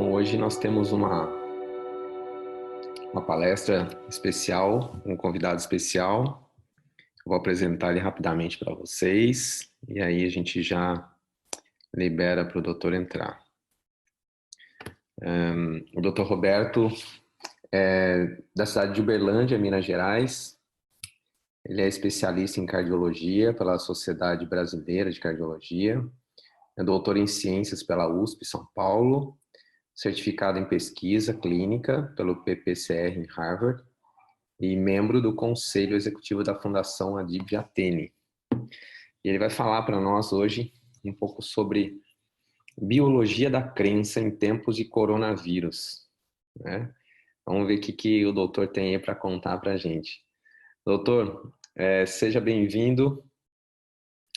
Então, hoje nós temos uma palestra especial, um convidado especial. Eu vou apresentar ele rapidamente para vocês e aí a gente já libera para o doutor entrar. O doutor Roberto é da cidade de Uberlândia, Minas Gerais. Ele é especialista em cardiologia pela Sociedade Brasileira de Cardiologia, é doutor em ciências pela USP São Paulo, certificado em pesquisa clínica pelo PPCR em Harvard e membro do Conselho Executivo da Fundação Adib Jatene. E ele vai falar para nós hoje um pouco sobre biologia da crença em tempos de coronavírus, né? Vamos ver o que o doutor tem aí para contar para a gente. Doutor, seja bem-vindo.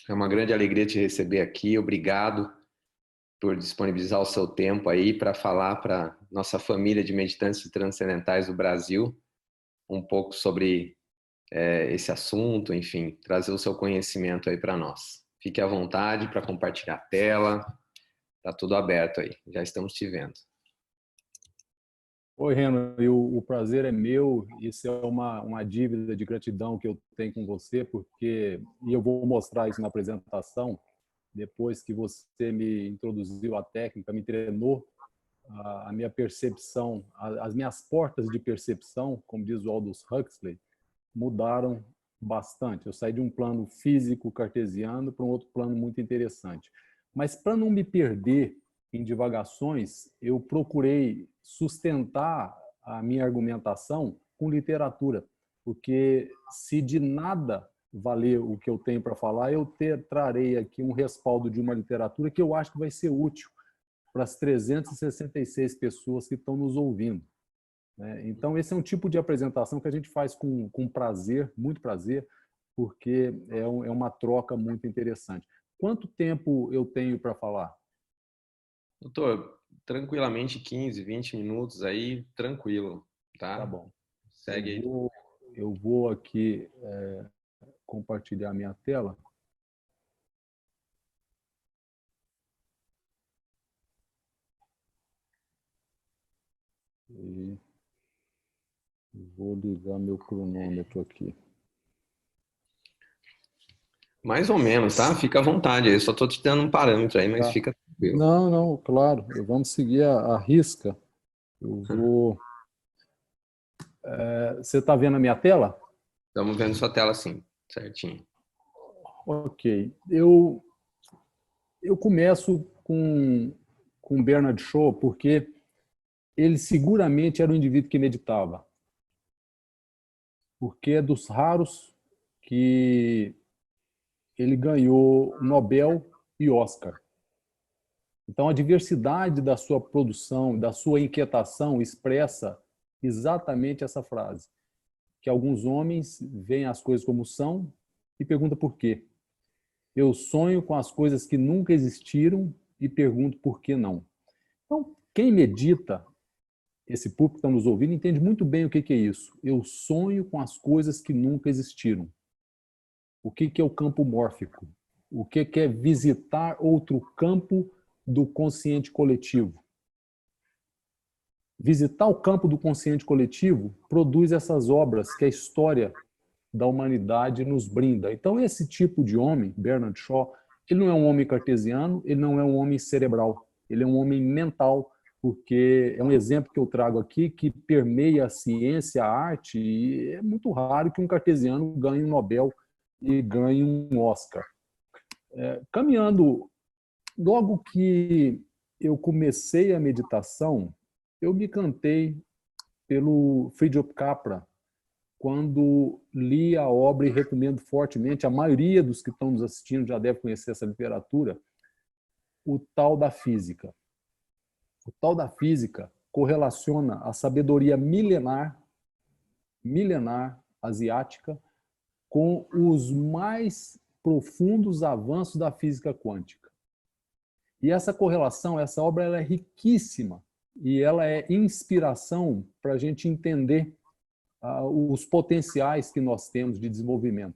É uma grande alegria te receber aqui. Obrigado por disponibilizar o seu tempo aí para falar para nossa família de meditantes transcendentais do Brasil um pouco sobre esse assunto, enfim, trazer o seu conhecimento aí para nós. Fique à vontade para compartilhar a tela, tá tudo aberto aí, já estamos te vendo. Oi, Renan, o prazer é meu. Isso é uma dívida de gratidão que eu tenho com você, e eu vou mostrar isso na apresentação, depois que você me introduziu à técnica, me treinou a minha percepção, as minhas portas de percepção, como diz o Aldous Huxley, mudaram bastante. Eu saí de um plano físico cartesiano para um outro plano muito interessante. Mas para não me perder em divagações, eu procurei sustentar a minha argumentação com literatura, porque se de nada valer o que eu tenho para falar, eu trarei aqui um respaldo de uma literatura que eu acho que vai ser útil para as 366 pessoas que estão nos ouvindo. Então, esse é um tipo de apresentação que a gente faz com prazer, muito prazer, porque é uma troca muito interessante. Quanto tempo eu tenho para falar? Doutor, tranquilamente 15, 20 minutos aí, tranquilo, tá? Tá bom. Segue aí. Eu vou aqui compartilhar minha tela. E vou ligar meu cronômetro aqui. Mais ou menos, tá? Fica à vontade, eu só estou te dando um parâmetro aí, mas Tá. fica tranquilo. Não, claro. Vamos seguir a risca. Eu vou... Você está vendo a minha tela? Estamos vendo sua tela sim, certinho. Ok. Eu começo com Bernard Shaw, porque ele seguramente era um indivíduo que meditava. Porque é dos raros que ele ganhou Nobel e Oscar. Então, a diversidade da sua produção, da sua inquietação, expressa exatamente essa frase, que alguns homens veem as coisas como são e perguntam por quê. Eu sonho com as coisas que nunca existiram e pergunto por que não. Então, quem medita, esse público que está nos ouvindo, entende muito bem o que é isso. Eu sonho com as coisas que nunca existiram. O que é o campo mórfico? O que é visitar outro campo do consciente coletivo? Visitar o campo do consciente coletivo produz essas obras que a história da humanidade nos brinda. Então, esse tipo de homem, Bernard Shaw, ele não é um homem cartesiano, ele não é um homem cerebral, ele é um homem mental, porque é um exemplo que eu trago aqui que permeia a ciência, a arte, e é muito raro que um cartesiano ganhe um Nobel e ganhe um Oscar. Caminhando, logo que eu comecei a meditação, eu me encantei pelo Fridtjof Capra, quando li a obra e recomendo fortemente, a maioria dos que estão nos assistindo já deve conhecer essa literatura, O Tal da Física. O Tal da Física correlaciona a sabedoria milenar asiática com os mais profundos avanços da física quântica. E essa correlação, essa obra, ela é riquíssima e ela é inspiração para a gente entender os potenciais que nós temos de desenvolvimento.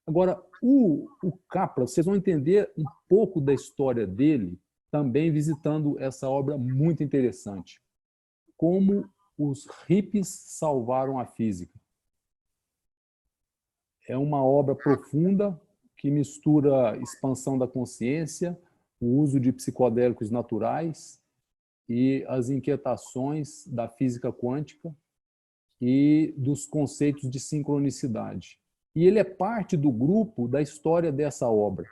Agora, o Capra, vocês vão entender um pouco da história dele também visitando essa obra muito interessante. Como os hippies salvaram a física. É uma obra profunda que mistura expansão da consciência, o uso de psicodélicos naturais e as inquietações da física quântica e dos conceitos de sincronicidade. E ele é parte do grupo da história dessa obra.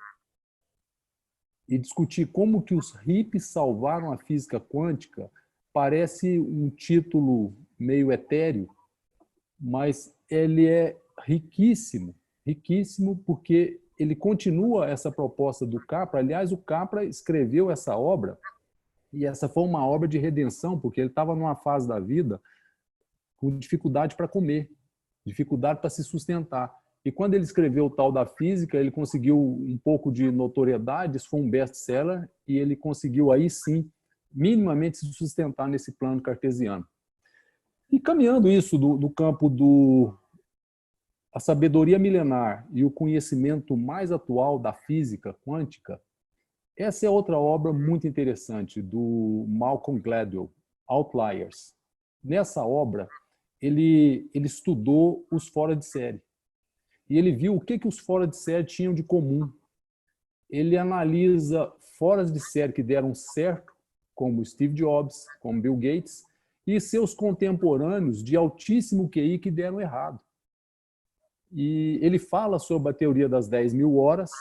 E discutir como que os hippies salvaram a física quântica parece um título meio etéreo, mas ele é riquíssimo, riquíssimo, porque ele continua essa proposta do Capra. Aliás, o Capra escreveu essa obra, e essa foi uma obra de redenção, porque ele estava numa fase da vida com dificuldade para comer, dificuldade para se sustentar. E quando ele escreveu o tal da física, ele conseguiu um pouco de notoriedade, isso foi um best-seller, e ele conseguiu aí sim, minimamente se sustentar nesse plano cartesiano. E caminhando isso do campo a sabedoria milenar e o conhecimento mais atual da física quântica, essa é outra obra muito interessante do Malcolm Gladwell, Outliers. Nessa obra, ele estudou os fora de série. E ele viu o que os fora de série tinham de comum. Ele analisa fora de série que deram certo, como Steve Jobs, como Bill Gates, e seus contemporâneos de altíssimo QI que deram errado. E ele fala sobre a teoria das 10.000 horas,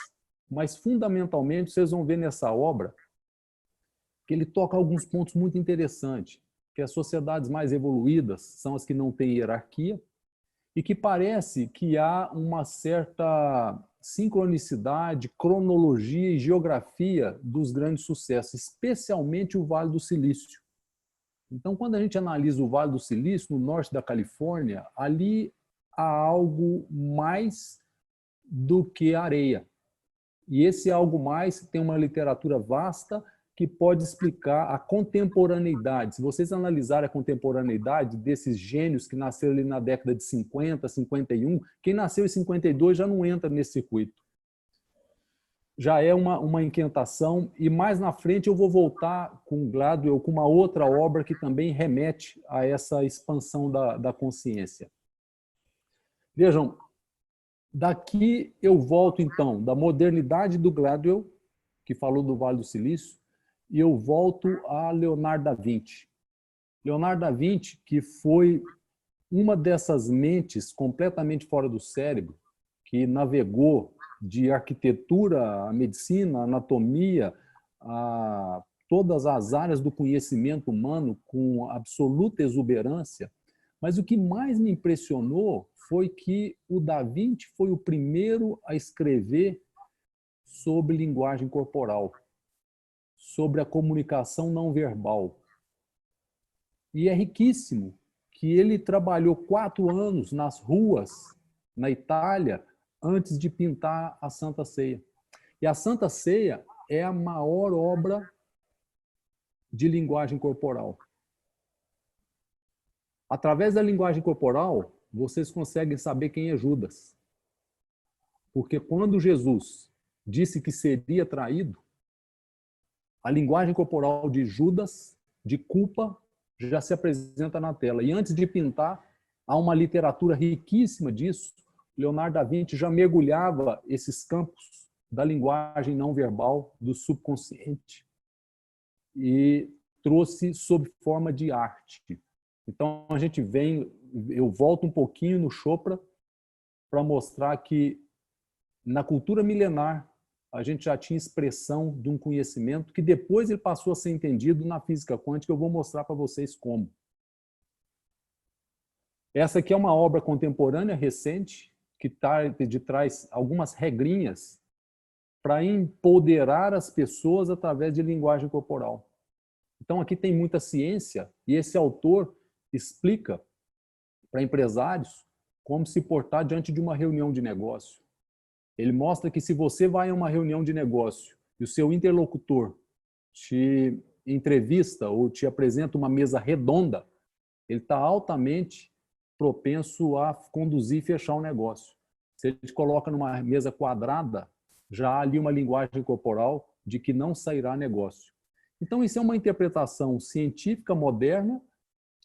mas fundamentalmente vocês vão ver nessa obra que ele toca alguns pontos muito interessantes, que as sociedades mais evoluídas são as que não têm hierarquia e que parece que há uma certa sincronicidade, cronologia e geografia dos grandes sucessos, especialmente o Vale do Silício. Então, quando a gente analisa o Vale do Silício, no norte da Califórnia, ali há algo mais do que areia. E esse algo mais tem uma literatura vasta que pode explicar a contemporaneidade. Se vocês analisarem a contemporaneidade desses gênios que nasceram ali na década de 50, 51, quem nasceu em 52 já não entra nesse circuito. Já é uma inquietação, e mais na frente eu vou voltar com o Gladwell com uma outra obra que também remete a essa expansão da consciência. Vejam, daqui eu volto então da modernidade do Gladwell, que falou do Vale do Silício, e eu volto a Leonardo da Vinci. Leonardo da Vinci, que foi uma dessas mentes completamente fora do cérebro, que navegou de arquitetura à medicina, à anatomia, a todas as áreas do conhecimento humano com absoluta exuberância. Mas o que mais me impressionou foi que o Da Vinci foi o primeiro a escrever sobre linguagem corporal, sobre a comunicação não verbal. E é riquíssimo que ele trabalhou 4 anos nas ruas, na Itália, antes de pintar a Santa Ceia. E a Santa Ceia é a maior obra de linguagem corporal. Através da linguagem corporal, vocês conseguem saber quem é Judas. Porque quando Jesus disse que seria traído, a linguagem corporal de Judas, de culpa, já se apresenta na tela. E antes de pintar, há uma literatura riquíssima disso. Leonardo da Vinci já mergulhava esses campos da linguagem não verbal, do subconsciente, e trouxe sob forma de arte. Então, a gente eu volto um pouquinho no Chopra para mostrar que na cultura milenar a gente já tinha expressão de um conhecimento que depois ele passou a ser entendido na física quântica. Eu vou mostrar para vocês como. Essa aqui é uma obra contemporânea, recente, que traz algumas regrinhas para empoderar as pessoas através de linguagem corporal. Então, aqui tem muita ciência, e esse autor explica para empresários como se portar diante de uma reunião de negócio. Ele mostra que se você vai a uma reunião de negócio e o seu interlocutor te entrevista ou te apresenta uma mesa redonda, ele está altamente propenso a conduzir e fechar um negócio. Se ele te coloca numa mesa quadrada, já há ali uma linguagem corporal de que não sairá negócio. Então, isso é uma interpretação científica moderna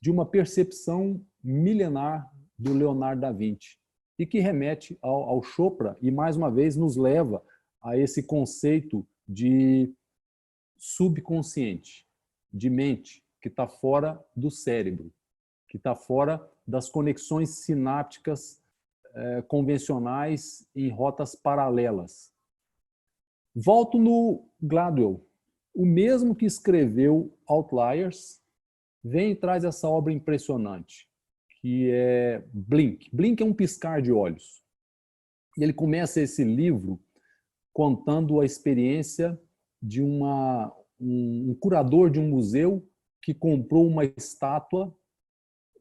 de uma percepção milenar do Leonardo da Vinci e que remete ao Chopra e, mais uma vez, nos leva a esse conceito de subconsciente, de mente, que está fora do cérebro, que está fora das conexões sinápticas convencionais em rotas paralelas. Volto no Gladwell, o mesmo que escreveu Outliers, vem e traz essa obra impressionante, que é Blink. Blink é um piscar de olhos. E ele começa esse livro contando a experiência de um curador de um museu que comprou uma estátua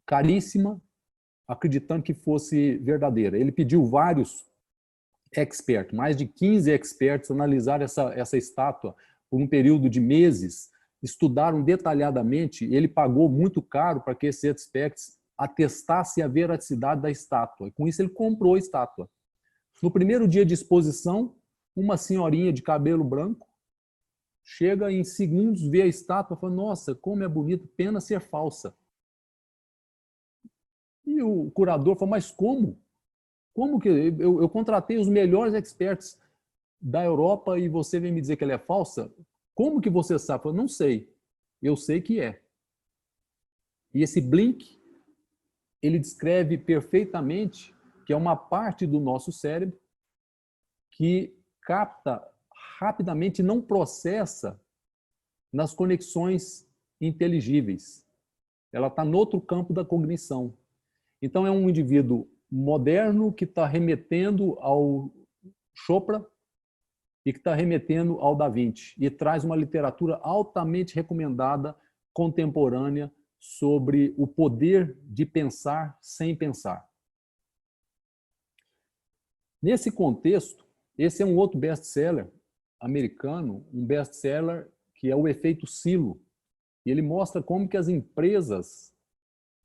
caríssima, acreditando que fosse verdadeira. Ele pediu vários experts, mais de 15 experts, analisar essa estátua por um período de meses, estudaram detalhadamente, e ele pagou muito caro para que esses experts atestassem a veracidade da estátua. E com isso ele comprou a estátua. No primeiro dia de exposição, uma senhorinha de cabelo branco chega em segundos, vê a estátua e fala: nossa, como é bonito, pena ser falsa. E o curador falou: mas como? Como que eu contratei os melhores experts da Europa e você vem me dizer que ela é falsa? Como que você sabe? Eu falei: não sei. Eu sei que é. E esse Blink, ele descreve perfeitamente que é uma parte do nosso cérebro que capta rapidamente, não processa nas conexões inteligíveis. Ela está no outro campo da cognição. Então, é um indivíduo moderno que está remetendo ao Chopra e que está remetendo ao Da Vinci e traz uma literatura altamente recomendada, contemporânea, sobre o poder de pensar sem pensar. Nesse contexto, esse é um outro best-seller americano, um best-seller que é o efeito silo. E ele mostra como que as empresas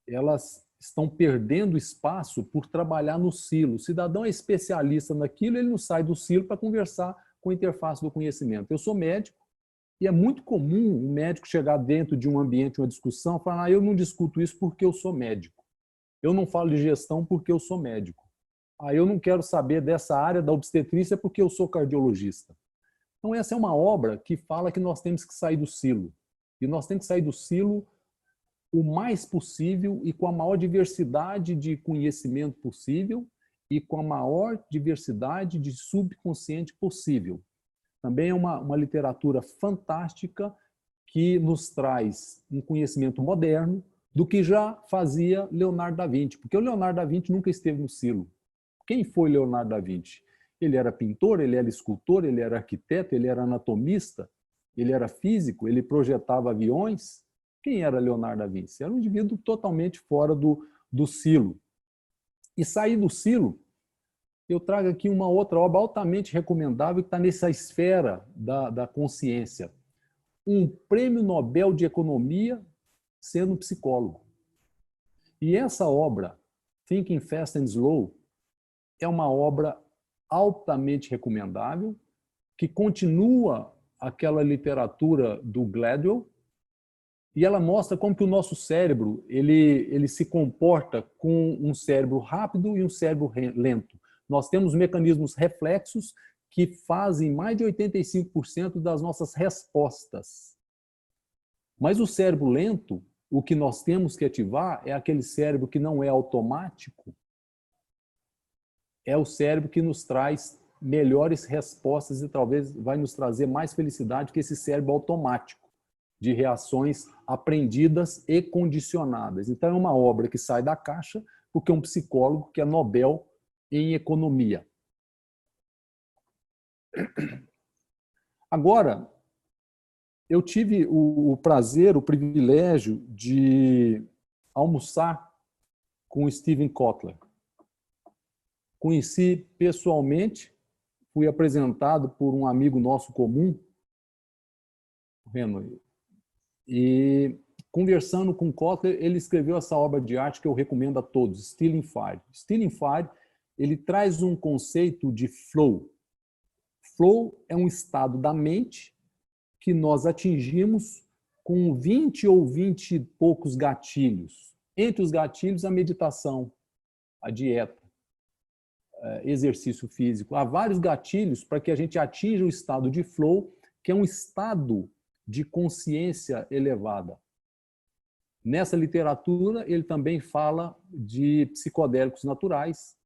elas estão perdendo espaço por trabalhar no silo. O cidadão é especialista naquilo, ele não sai do silo para conversar com a interface do conhecimento. Eu sou médico e é muito comum um médico chegar dentro de um ambiente, uma discussão, e falar: eu não discuto isso porque eu sou médico. Eu não falo de gestão porque eu sou médico. Eu não quero saber dessa área da obstetrícia porque eu sou cardiologista. Então, essa é uma obra que fala que nós temos que sair do silo. E nós temos que sair do silo o mais possível e com a maior diversidade de conhecimento possível e com a maior diversidade de subconsciente possível. Também é uma literatura fantástica que nos traz um conhecimento moderno do que já fazia Leonardo da Vinci, porque o Leonardo da Vinci nunca esteve no silo. Quem foi Leonardo da Vinci? Ele era pintor, ele era escultor, ele era arquiteto, ele era anatomista, ele era físico, ele projetava aviões. Quem era Leonardo da Vinci? Era um indivíduo totalmente fora do silo. E sair do silo, eu trago aqui uma outra obra altamente recomendável que está nessa esfera da consciência. Um prêmio Nobel de Economia sendo psicólogo. E essa obra, Thinking Fast and Slow, é uma obra altamente recomendável, que continua aquela literatura do Gladwell, e ela mostra como que o nosso cérebro ele se comporta com um cérebro rápido e um cérebro lento. Nós temos mecanismos reflexos que fazem mais de 85% das nossas respostas. Mas o cérebro lento, o que nós temos que ativar é aquele cérebro que não é automático, é o cérebro que nos traz melhores respostas e talvez vai nos trazer mais felicidade que esse cérebro automático, de reações aprendidas e condicionadas. Então, é uma obra que sai da caixa, porque é um psicólogo que é Nobel em economia. Agora, eu tive o prazer, o privilégio de almoçar com o Steven Kotler. Conheci pessoalmente, fui apresentado por um amigo nosso comum, Renan, e conversando com Kotler, ele escreveu essa obra de arte que eu recomendo a todos, Stealing Fire. Stealing Fire, ele traz um conceito de flow. Flow é um estado da mente que nós atingimos com 20 ou 20 e poucos gatilhos. Entre os gatilhos, a meditação, a dieta, exercício físico. Há vários gatilhos para que a gente atinja o estado de flow, que é um estado de consciência elevada. Nessa literatura, ele também fala de psicodélicos naturais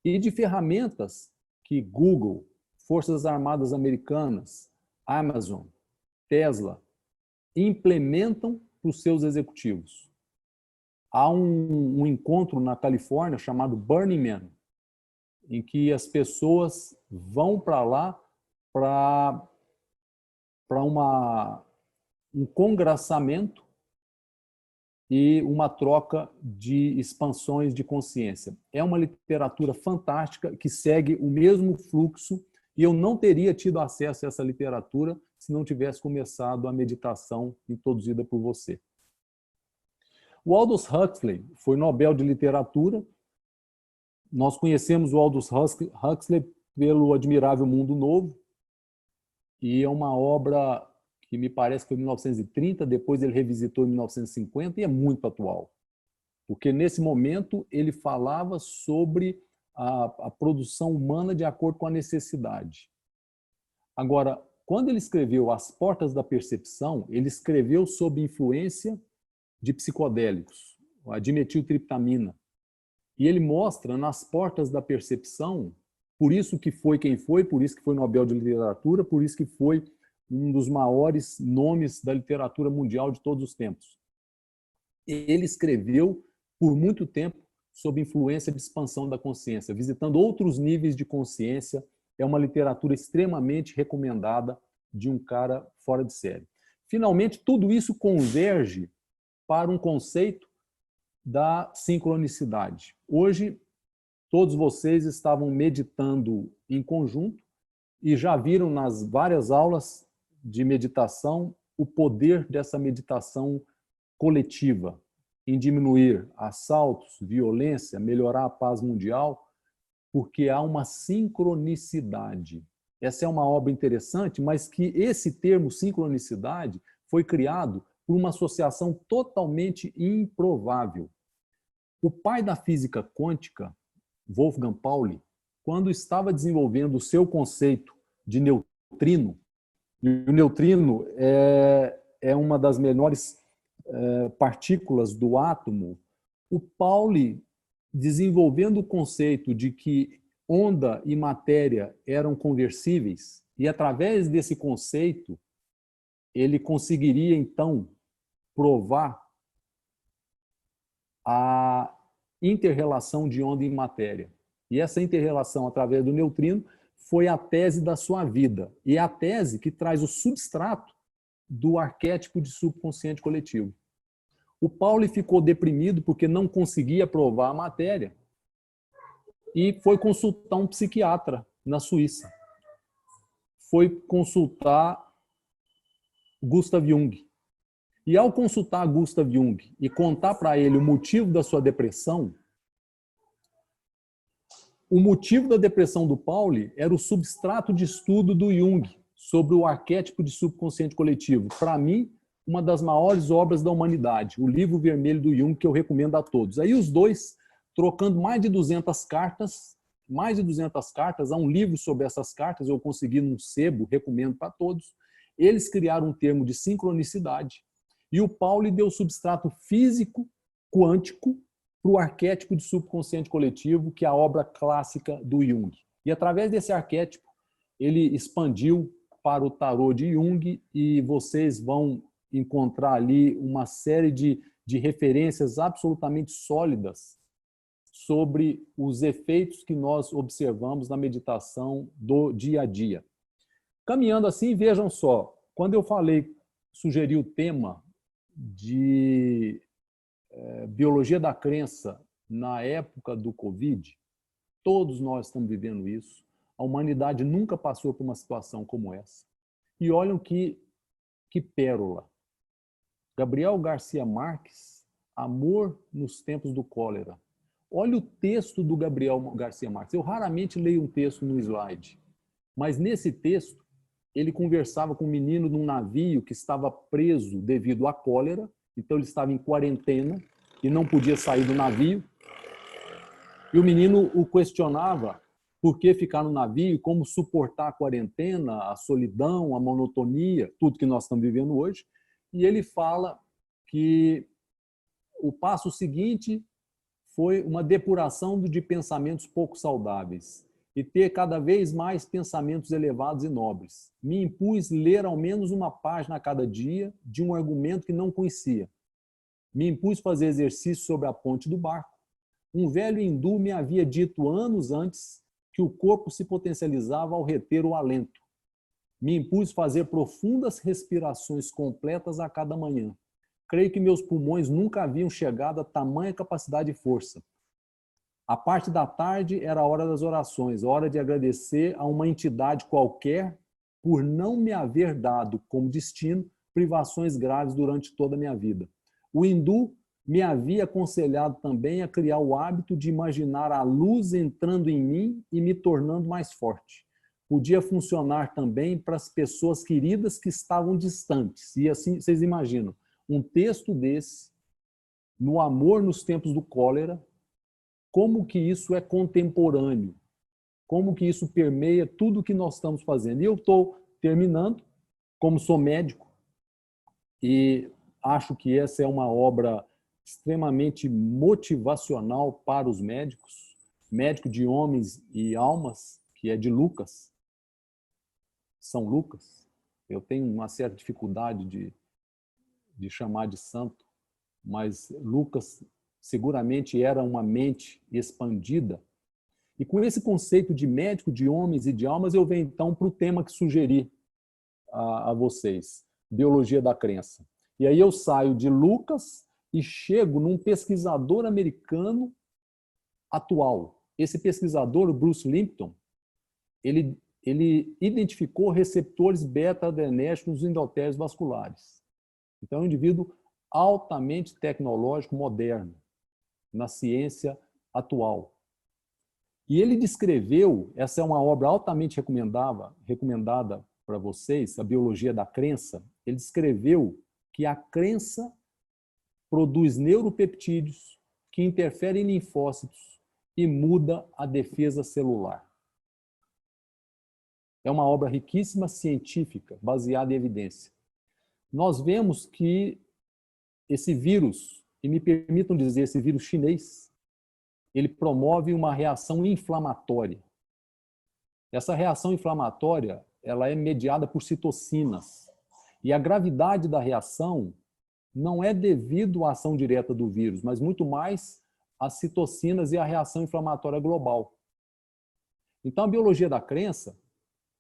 e de ferramentas que Google, Forças Armadas Americanas, Amazon, Tesla implementam para os seus executivos. Há um encontro na Califórnia chamado Burning Man, em que as pessoas vão para lá para um congraçamento e uma troca de expansões de consciência. É uma literatura fantástica que segue o mesmo fluxo e eu não teria tido acesso a essa literatura se não tivesse começado a meditação introduzida por você. O Aldous Huxley foi Nobel de Literatura. Nós conhecemos o Aldous Huxley pelo Admirável Mundo Novo, e é uma obra que me parece que foi em 1930, depois ele revisitou em 1950 e é muito atual. Porque nesse momento ele falava sobre a produção humana de acordo com a necessidade. Agora, quando ele escreveu As Portas da Percepção, ele escreveu sob influência de psicodélicos, a dimetiltriptamina. E ele mostra nas Portas da Percepção, por isso que foi quem foi, por isso que foi Nobel de Literatura, por isso que foi um dos maiores nomes da literatura mundial de todos os tempos. Ele escreveu por muito tempo sob influência de expansão da consciência, visitando outros níveis de consciência. É uma literatura extremamente recomendada de um cara fora de série. Finalmente, tudo isso converge para um conceito da sincronicidade. Hoje, todos vocês estavam meditando em conjunto e já viram nas várias aulas de meditação o poder dessa meditação coletiva em diminuir assaltos, violência, melhorar a paz mundial, porque há uma sincronicidade. Essa é uma obra interessante, mas que esse termo sincronicidade foi criado por uma associação totalmente improvável. O pai da física quântica, Wolfgang Pauli, quando estava desenvolvendo o seu conceito de neutrino, e o neutrino é uma das menores partículas do átomo, o Pauli, desenvolvendo o conceito de que onda e matéria eram conversíveis, e através desse conceito, ele conseguiria, então, provar a inter-relação de onda e matéria. E essa inter-relação, através do neutrino, foi a tese da sua vida. E é a tese que traz o substrato do arquétipo de subconsciente coletivo. O Pauli ficou deprimido porque não conseguia provar a matéria e foi consultar um psiquiatra na Suíça. Foi consultar Gustav Jung. E ao consultar Gustav Jung e contar para ele o motivo da sua depressão, o motivo da depressão do Pauli era o substrato de estudo do Jung sobre o arquétipo de subconsciente coletivo. Para mim, uma das maiores obras da humanidade, o livro vermelho do Jung, que eu recomendo a todos. Aí os dois, trocando mais de 200 cartas, há um livro sobre essas cartas, eu consegui num sebo, recomendo para todos. Eles criaram um termo de sincronicidade, e o Pauli deu substrato físico, quântico, para o arquétipo de subconsciente coletivo, que é a obra clássica do Jung. E através desse arquétipo, ele expandiu para o tarô de Jung, e vocês vão encontrar ali uma série de referências absolutamente sólidas sobre os efeitos que nós observamos na meditação do dia a dia. Caminhando assim, vejam só, quando eu sugeri o tema de biologia da crença na época do Covid, todos nós estamos vivendo isso, a humanidade nunca passou por uma situação como essa. E olhem que pérola. Gabriel Garcia Marques, Amor nos Tempos do Cólera. Olha o texto do Gabriel Garcia Marques. Eu raramente leio um texto no slide, mas nesse texto ele conversava com um menino num navio que estava preso devido à cólera, então ele estava em quarentena e não podia sair do navio. E o menino o questionava por que ficar no navio, como suportar a quarentena, a solidão, a monotonia, tudo que nós estamos vivendo hoje. E ele fala que o passo seguinte foi uma depuração de pensamentos pouco saudáveis e ter cada vez mais pensamentos elevados e nobres. Me impus ler ao menos uma página a cada dia de um argumento que não conhecia. Me impus fazer exercício sobre a ponte do barco. Um velho hindu me havia dito anos antes que o corpo se potencializava ao reter o alento. Me impus fazer profundas respirações completas a cada manhã. Creio que meus pulmões nunca haviam chegado a tamanha capacidade e força. A parte da tarde era a hora das orações, a hora de agradecer a uma entidade qualquer por não me haver dado como destino privações graves durante toda a minha vida. O hindu me havia aconselhado também a criar o hábito de imaginar a luz entrando em mim e me tornando mais forte. Podia funcionar também para as pessoas queridas que estavam distantes. E assim, vocês imaginam, um texto desse, no amor nos tempos do cólera, como que isso é contemporâneo, como que isso permeia tudo o que nós estamos fazendo. E eu estou terminando, como sou médico, e acho que essa é uma obra extremamente motivacional para os médicos, Médico de Homens e Almas, que é de Lucas, São Lucas. Eu tenho uma certa dificuldade de chamar de santo, mas Lucas seguramente era uma mente expandida. E com esse conceito de médico de homens e de almas, eu venho então para o tema que sugeri a vocês, biologia da crença. E aí eu saio de Lucas e chego num pesquisador americano atual. Esse pesquisador, o Bruce Lipton, ele identificou receptores beta-adrenérgicos nos endotelios vasculares. Então, é um indivíduo altamente tecnológico, moderno, na ciência atual. E ele descreveu, essa é uma obra altamente recomendada para vocês, a biologia da crença, ele descreveu que a crença produz neuropeptídeos que interferem em linfócitos e muda a defesa celular. É uma obra riquíssima, científica, baseada em evidência. Nós vemos que esse vírus, e me permitam dizer, esse vírus chinês, ele promove uma reação inflamatória. Essa reação inflamatória, ela é mediada por citocinas. E a gravidade da reação não é devido à ação direta do vírus, mas muito mais às citocinas e à reação inflamatória global. Então, a biologia da crença,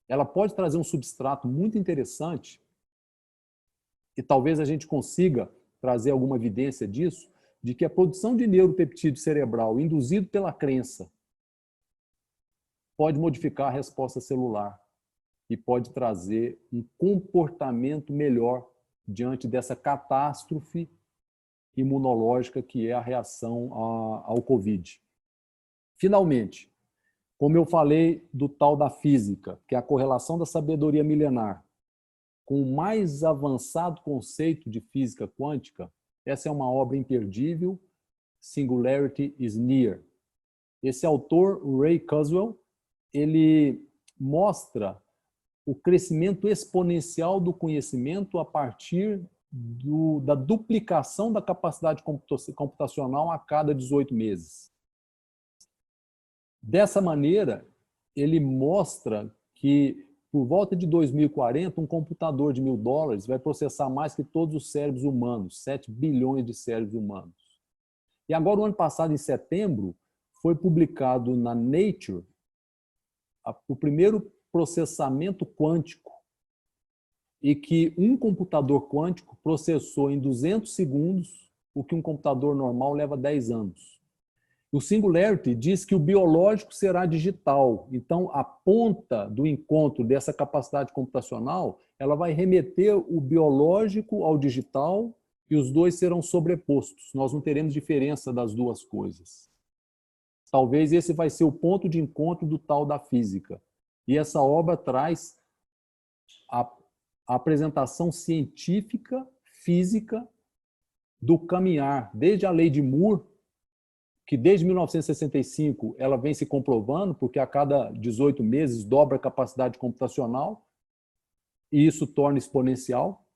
ela pode trazer um substrato muito interessante, e talvez a gente consiga trazer alguma evidência disso, de que a produção de neuropeptídeo cerebral induzido pela crença pode modificar a resposta celular e pode trazer um comportamento melhor diante dessa catástrofe imunológica que é a reação ao Covid. Finalmente, como eu falei do tal da física, que é a correlação da sabedoria milenar com o mais avançado conceito de física quântica, essa é uma obra imperdível, Singularity is Near. Esse autor, o Ray Kurzweil, ele mostra o crescimento exponencial do conhecimento a partir da duplicação da capacidade computacional a cada 18 meses. Dessa maneira, ele mostra que, por volta de 2040, um computador de $1.000 vai processar mais que todos os cérebros humanos, 7 bilhões de cérebros humanos. E agora, o ano passado, em setembro, foi publicado na Nature o primeiro processamento quântico, e que um computador quântico processou em 200 segundos o que um computador normal leva 10 anos. O Singularity diz que o biológico será digital. Então, a ponta do encontro dessa capacidade computacional, ela vai remeter o biológico ao digital e os dois serão sobrepostos. Nós não teremos diferença das duas coisas. Talvez esse vai ser o ponto de encontro do tal da física. E essa obra traz a, a apresentação científica, física, do caminhar, desde a lei de Moore, que desde 1965 ela vem se comprovando, porque a cada 18 meses dobra a capacidade computacional, e isso torna exponencial.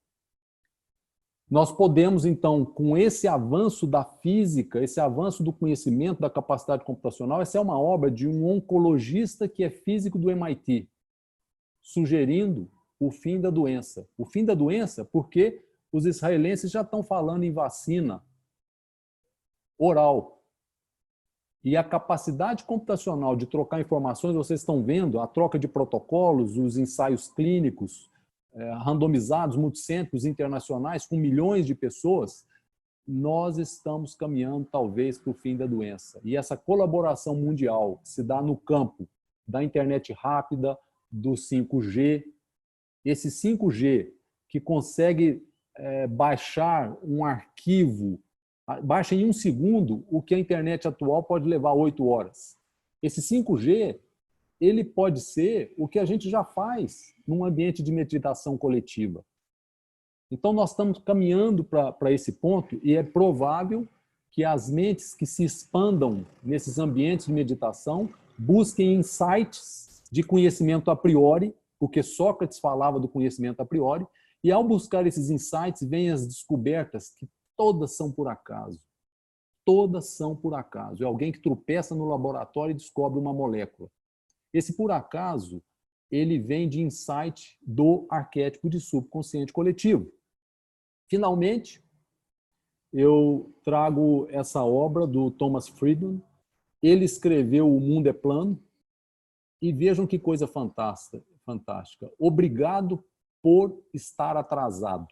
Nós podemos, então, com esse avanço da física, esse avanço do conhecimento da capacidade computacional, essa é uma obra de um oncologista que é físico do MIT, sugerindo o fim da doença. O fim da doença porque os israelenses já estão falando em vacina oral. E a capacidade computacional de trocar informações, vocês estão vendo, a troca de protocolos, os ensaios clínicos, randomizados, multicêntricos, internacionais, com milhões de pessoas, nós estamos caminhando, talvez, para o fim da doença. E essa colaboração mundial se dá no campo da internet rápida, do 5G. Esse 5G que consegue baixar um arquivo, baixa em 1 segundo o que a internet atual pode levar 8 horas. Esse 5G, ele pode ser o que a gente já faz num ambiente de meditação coletiva. Então, nós estamos caminhando para esse ponto e é provável que as mentes que se expandam nesses ambientes de meditação busquem insights de conhecimento a priori, porque Sócrates falava do conhecimento a priori, e ao buscar esses insights, vêm as descobertas que todas são por acaso. Todas são por acaso. É alguém que tropeça no laboratório e descobre uma molécula. Esse por acaso, ele vem de insight do arquétipo de subconsciente coletivo. Finalmente, eu trago essa obra do Thomas Friedman. Ele escreveu O Mundo é Plano. E vejam que coisa fantástica. Obrigado por estar atrasado.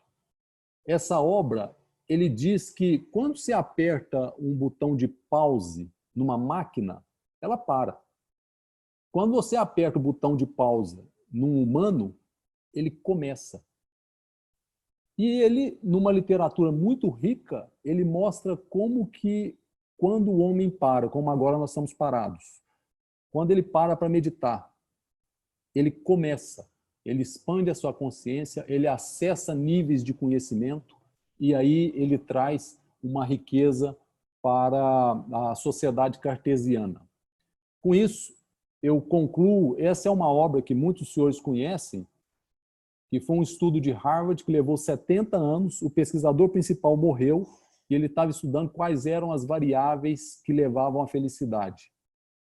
Essa obra, ele diz que quando se aperta um botão de pause numa máquina, ela para. Quando você aperta o botão de pausa num humano, ele começa. E ele, numa literatura muito rica, ele mostra como que, quando o homem para, como agora nós estamos parados, quando ele para meditar, ele começa, ele expande a sua consciência, ele acessa níveis de conhecimento e aí ele traz uma riqueza para a sociedade cartesiana. Com isso, eu concluo, essa é uma obra que muitos senhores conhecem, que foi um estudo de Harvard que levou 70 anos, o pesquisador principal morreu e ele estava estudando quais eram as variáveis que levavam à felicidade.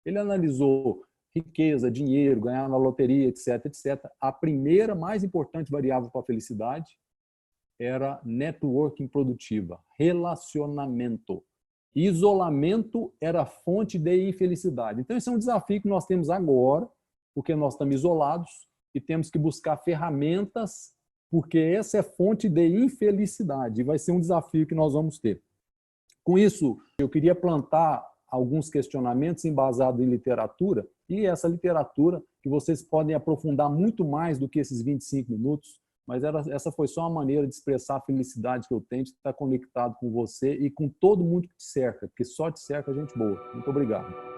Ele analisou riqueza, dinheiro, ganhar na loteria, etc, etc. A primeira, mais importante variável para a felicidade era networking produtiva, relacionamento. Isolamento era fonte de infelicidade. Então, esse é um desafio que nós temos agora, porque nós estamos isolados e temos que buscar ferramentas, porque essa é fonte de infelicidade e vai ser um desafio que nós vamos ter. Com isso, eu queria plantar alguns questionamentos embasados em literatura, e essa literatura que vocês podem aprofundar muito mais do que esses 25 minutos, mas essa foi só uma maneira de expressar a felicidade que eu tenho de estar conectado com você e com todo mundo que te cerca, porque só te cerca gente boa. Muito obrigado.